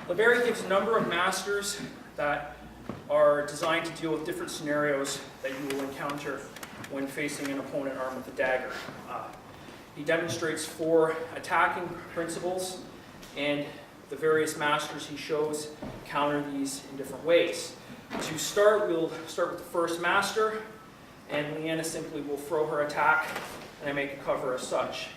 Liberi gives a number of masters that are designed to deal with different scenarios that you will encounter when facing an opponent armed with a dagger. He demonstrates 4 attacking principles, and the various masters he shows counter these in different ways. To start, we'll start with the first master, and Leanna simply will throw her attack, and I make a cover as such.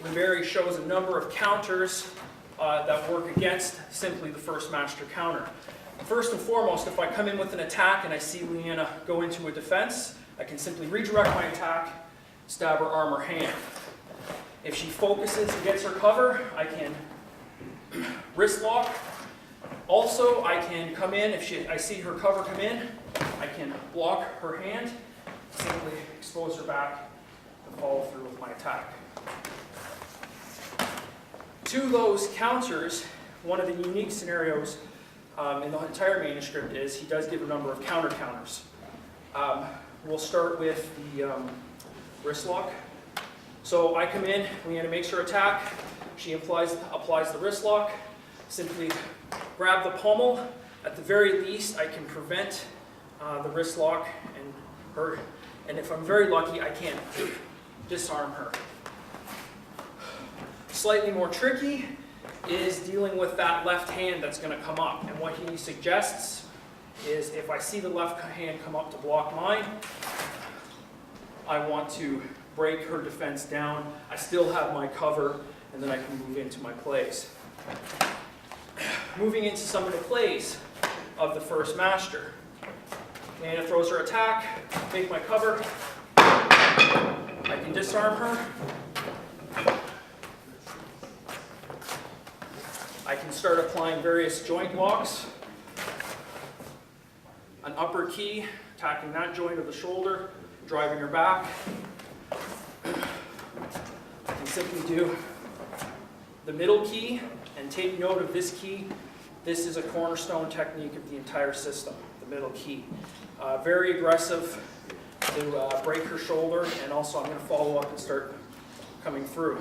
Liberi shows a number of counters that work against simply the first master counter. First and foremost, if I come in with an attack and I see Leanna go into a defense, I can simply redirect my attack, stab her arm or hand. If she focuses and gets her cover, I can wrist lock. Also, I can come in, if I see her cover come in, I can block her hand, simply expose her back, and follow through with my attack. To those counters, one of the unique scenarios in the entire manuscript is he does give a number of counter-counters. We'll start with the wrist lock. So I come in, Leanna makes her attack, she applies the wrist lock, simply grab the pommel. At the very least, I can prevent the wrist lock and if I'm very lucky, I can disarm her. Slightly more tricky is dealing with that left hand that's going to come up. And what he suggests is if I see the left hand come up to block mine, I want to break her defense down. I still have my cover, and then I can move into my plays. Moving into some of the plays of the first master. Leanna throws her attack, make my cover. I can disarm her. I can start applying various joint locks. An upper key, attacking that joint of the shoulder, driving her back. I can simply do the middle key, and take note of this key. This is a cornerstone technique of the entire system, the middle key. Very aggressive to break her shoulder, and also I'm going to follow up and start coming through.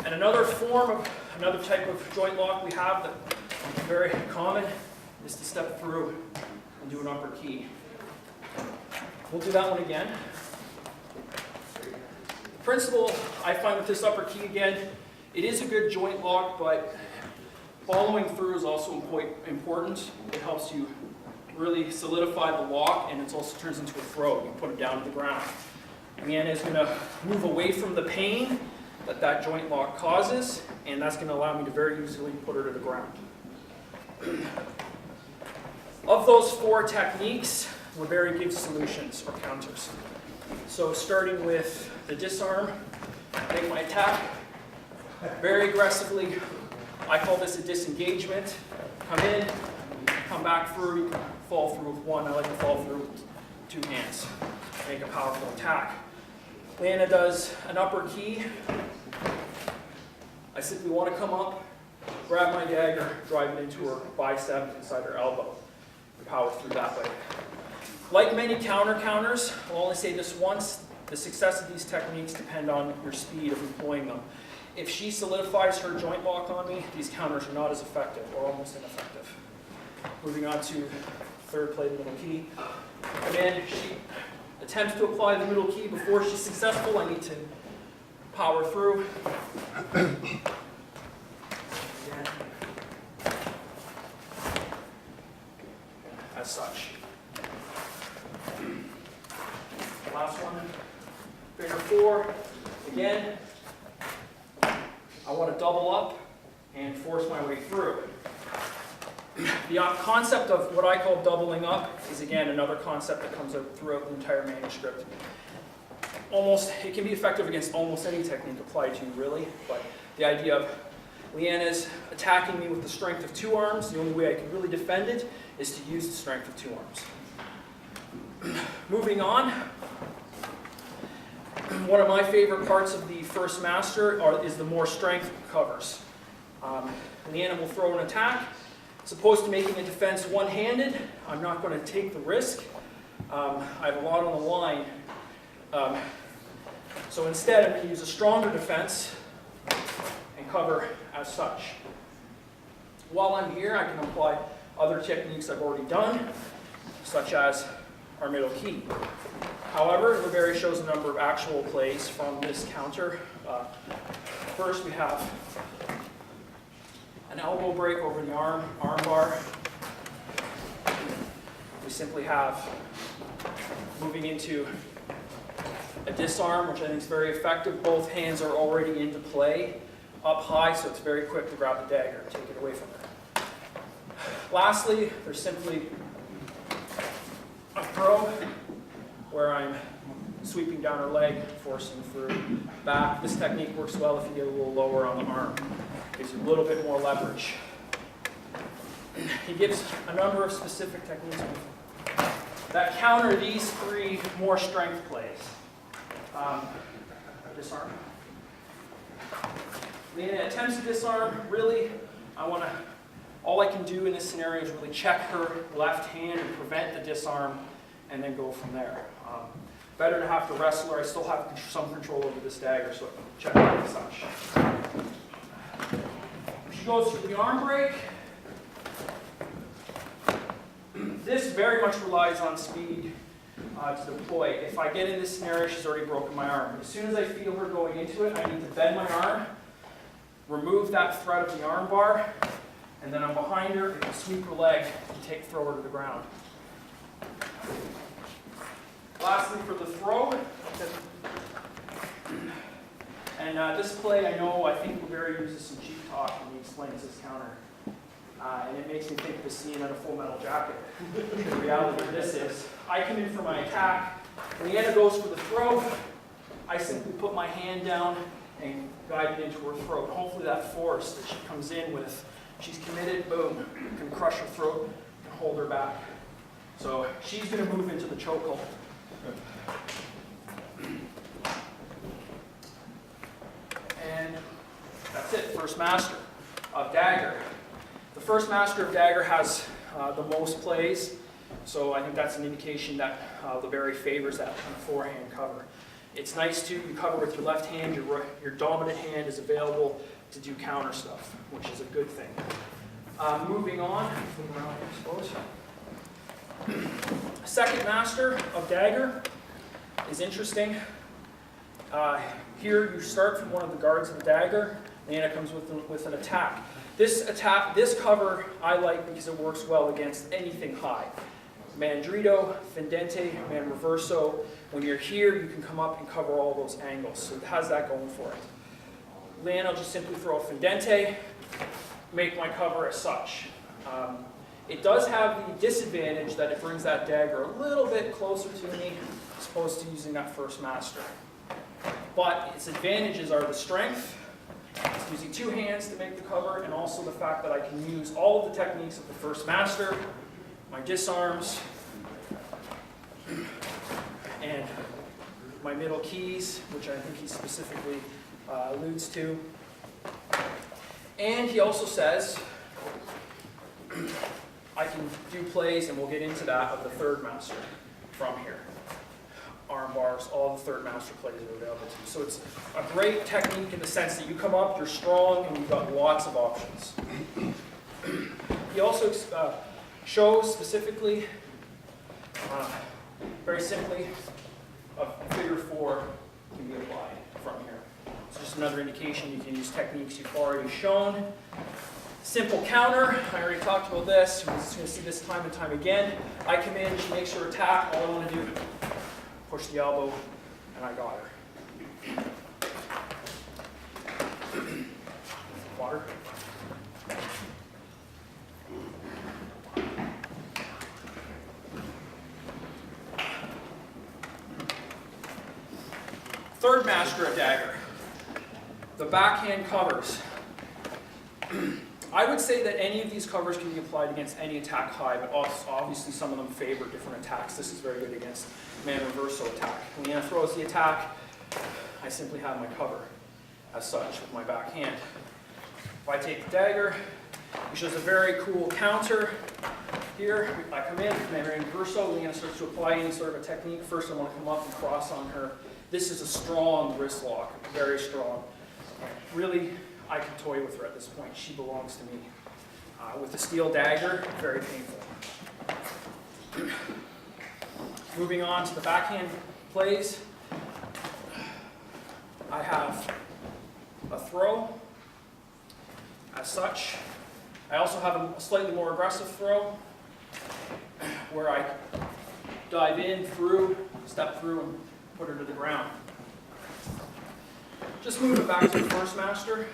And another type of joint lock we have that is very common is to step through and do an upper key. We'll do that one again. The principle I find with this upper key again, it is a good joint lock, but following through is also quite important. It helps you really solidify the lock, and it also turns into a throw. You put it down to the ground. Leanna is going to move away from the pain that joint lock causes, and that's going to allow me to very easily put her to the ground. Of those 4 techniques, Liberi gives solutions or counters. So starting with the disarm, make my attack. Very aggressively, I call this a disengagement. Come in, come back through, you can fall through with one. I like to fall through with 2 hands. Make a powerful attack. Leanna does an upper key. I simply want to come up, grab my dagger, drive it into her bicep inside her elbow, and power through that way. Like many counters, I'll only say this once, the success of these techniques depend on your speed of employing them. If she solidifies her joint lock on me, these counters are not as effective or almost ineffective. Moving on to third play, the middle key. Come in, she attempts to apply the middle key. Before she's successful, I need to power through. Again. As such. Last one. Figure 4. Again, I want to double up and force my way through. The concept of what I call doubling up is, again, another concept that comes out throughout the entire manuscript. It can be effective against almost any technique applied to you, really, but the idea of Leanna's attacking me with the strength of 2 arms, the only way I can really defend it is to use the strength of 2 arms. Moving on, one of my favorite parts of the first master is the more strength covers. Leanna will throw an attack. As opposed to making a defense one-handed, I'm not going to take the risk. I have a lot on the line. So instead, I'm going to use a stronger defense and cover as such. While I'm here, I can apply other techniques I've already done, such as our middle key. However, Liberi shows a number of actual plays from this counter. First, we have an elbow break over the arm bar. We simply have moving into a disarm, which I think is very effective. Both hands are already into play up high, so it's very quick to grab the dagger and take it away from her. Lastly, there's simply a throw where I'm sweeping down her leg, forcing through back. This technique works well if you get a little lower on the arm. Gives you a little bit more leverage. He gives a number of specific techniques that counter these three more strength plays. Disarm. Lena attempts to disarm. Really, all I can do in this scenario is really check her left hand and prevent the disarm, and then go from there. Better to have to wrestle her. I still have some control over this dagger, so I can check her and such. She goes for the arm break. This very much relies on speed to deploy. If I get in this scenario, she's already broken my arm. As soon as I feel her going into it, I need to bend my arm, remove that thread of the arm bar, and then I'm behind her, I can sweep her leg and throw her to the ground. Lastly, for the throw, and this play, I think Liberi uses some cheap talk when he explains this counter. And it makes me think of the scene on a Full Metal Jacket. The reality of this is, I come in for my attack. When Leanna goes for the throw, I simply put my hand down and guide it into her throat. Hopefully that force that she comes in with, she's committed, boom, can crush her throat and hold her back. So she's going to move into the chokehold. And that's it, first master of dagger. The first master of dagger has the most plays, so I think that's an indication that Liberi favors that kind of forehand cover. It's nice too, you cover with your left hand, your dominant hand is available to do counter stuff, which is a good thing. Moving on, I suppose. Second master of dagger is interesting. Here you start from one of the guards of the dagger, and it comes with an attack. This cover I like because it works well against anything high. Mandrito, Fendente, Man Reverso. When you're here, you can come up and cover all those angles. So it has that going for it. Then I'll just simply throw a Fendente, make my cover as such. It does have the disadvantage that it brings that dagger a little bit closer to me as opposed to using that first master. But its advantages are the strength, it's using two hands to make the cover, and also the fact that I can use all of the techniques of the first master, my disarms, and my middle keys, which I think he specifically alludes to. And he also says, I can do plays, and we'll get into that, of the third master from here. Arm bars, all the third master plays are available to you. So it's a great technique in the sense that you come up, you're strong, and you've got lots of options. He also shows specifically, very simply, a figure four can be applied from here. It's just another indication you can use techniques you've already shown. Simple counter, I already talked about this. We're just going to see this time and time again. I come in, she makes her attack, all I want to do, push the elbow, and I got her. Water. Third master of dagger, the backhand covers. I would say that any of these covers can be applied against any attack high, but obviously some of them favor different attacks. This is very good against man reversal attack. When Leanna throws the attack, I simply have my cover as such with my back hand. If I take the dagger, he shows a very cool counter. Here, I come in, man reversal, Leanna starts to apply any sort of a technique. First I want to come up and cross on her. This is a strong wrist lock, very strong. Really I can toy with her at this point. She belongs to me. With the steel dagger, very painful. Moving on to the backhand plays, I have a throw as such. I also have a slightly more aggressive throw where I dive in, step through, and put her to the ground. Just moving back to the first master.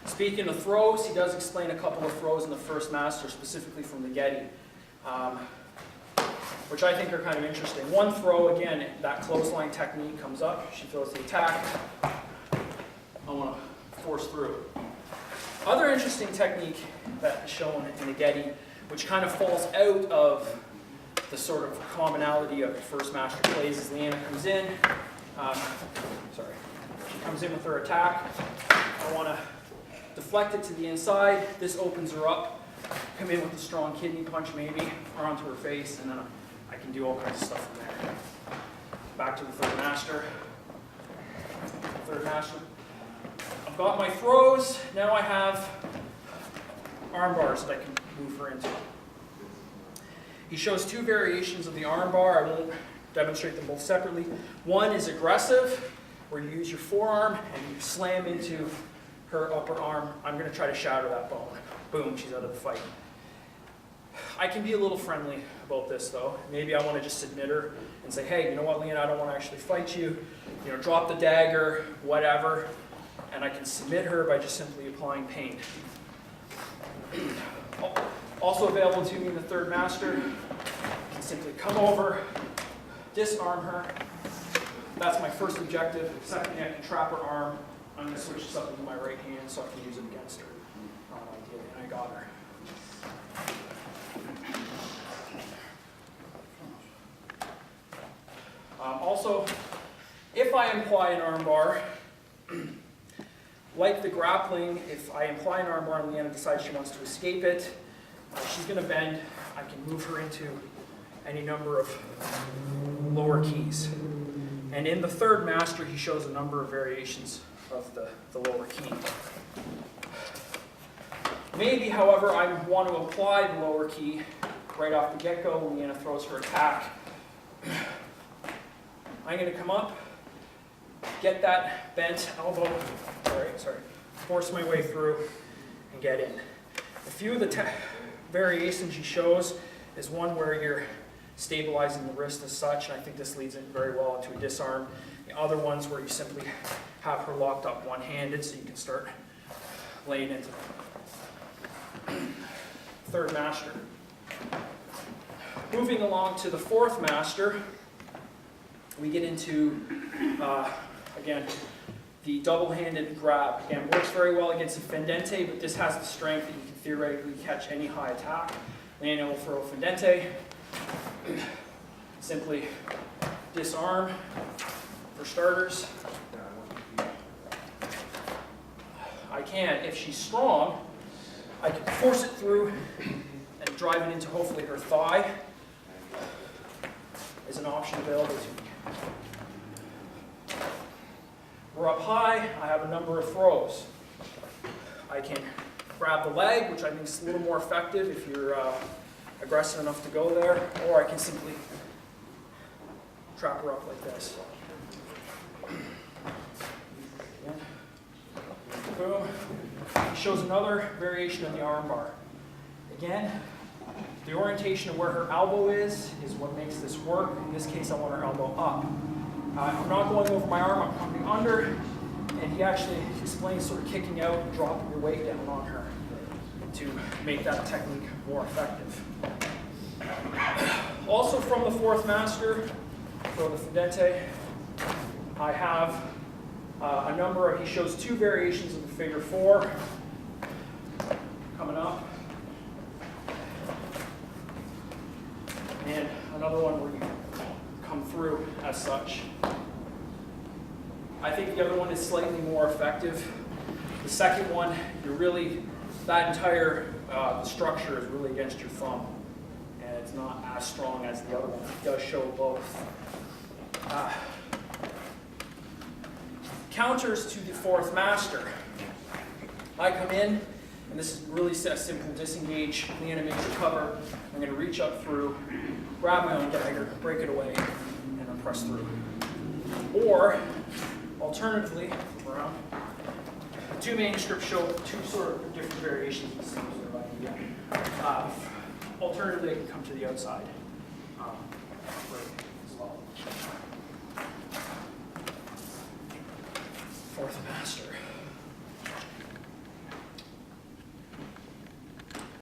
Speaking of throws, he does explain a couple of throws in the first master, specifically from the Getty, which I think are kind of interesting. One throw, again, that clothesline technique comes up. She feels the attack. I want to force through. Other interesting technique that is shown in the Getty, which kind of falls out of the sort of commonality of the first master plays, is Leanna comes in. She comes in with her attack. I want to deflect it to the inside. This opens her up. Come in with a strong kidney punch maybe, or onto her face, and then I can do all kinds of stuff from there. Back to the third master. I've got my throws. Now I have arm bars that I can move her into. He shows two variations of the arm bar. I won't demonstrate them both separately. One is aggressive, where you use your forearm and you slam into her upper arm. I'm going to try to shatter that bone. Boom, she's out of the fight. I can be a little friendly about this though. Maybe I want to just submit her and say, hey, you know what, Leanna, I don't want to actually fight you. You know, drop the dagger, whatever. And I can submit her by just simply applying pain. Also available to me in the third master, I can simply come over, disarm her. That's my first objective. Secondly, I can trap her arm. I'm going to switch this up into my right hand so I can use it against her. Ideally, and I got her. Also, if I imply an arm bar, like the grappling, if I imply an arm bar and Leanna decides she wants to escape it, she's going to bend. I can move her into any number of lower keys. And in the third master, he shows a number of variations of the lower key. Maybe, however, I want to apply the lower key right off the get-go when Leanna throws her attack. I'm going to come up, get that bent elbow, force my way through and get in. A few of the variations he shows is one where you're stabilizing the wrist as such, and I think this leads it very well into a disarm. The other ones where you simply have her locked up one-handed so you can start laying into them. Third master. Moving along to the fourth master, we get into, again, the double-handed grab. Again, works very well against a fendente, but this has the strength that you can theoretically catch any high attack. Leanna will throw a fendente. Simply disarm for starters. I can, if she's strong, I can force it through and drive it into hopefully her thigh is an option available to me. We're up high, I have a number of throws. I can grab the leg, which I think is a little more effective if you're aggressive enough to go there, or I can simply trap her up like this. Boom. It shows another variation of the arm bar. Again, the orientation of where her elbow is what makes this work. In this case, I want her elbow up. I'm not going over my arm, I'm coming under, and he actually explains sort of kicking out and dropping your weight down on her to make that technique more effective. Also from the fourth master, for the fendente, I have a number of, he shows two variations of the figure four coming up. And another one where you come through as such. I think the other one is slightly more effective. The second one, you're really, that entire structure is really against your thumb. And it's not as strong as the other one. It does show both. Counters to the fourth master. I come in, and this is really a simple disengage, the animation cover. I'm going to reach up through, grab my own dagger, break it away, and then press through. Or, alternatively, flip around. Two manuscripts show two sort of different variations of the same sort of idea. Alternatively, I can come to the outside.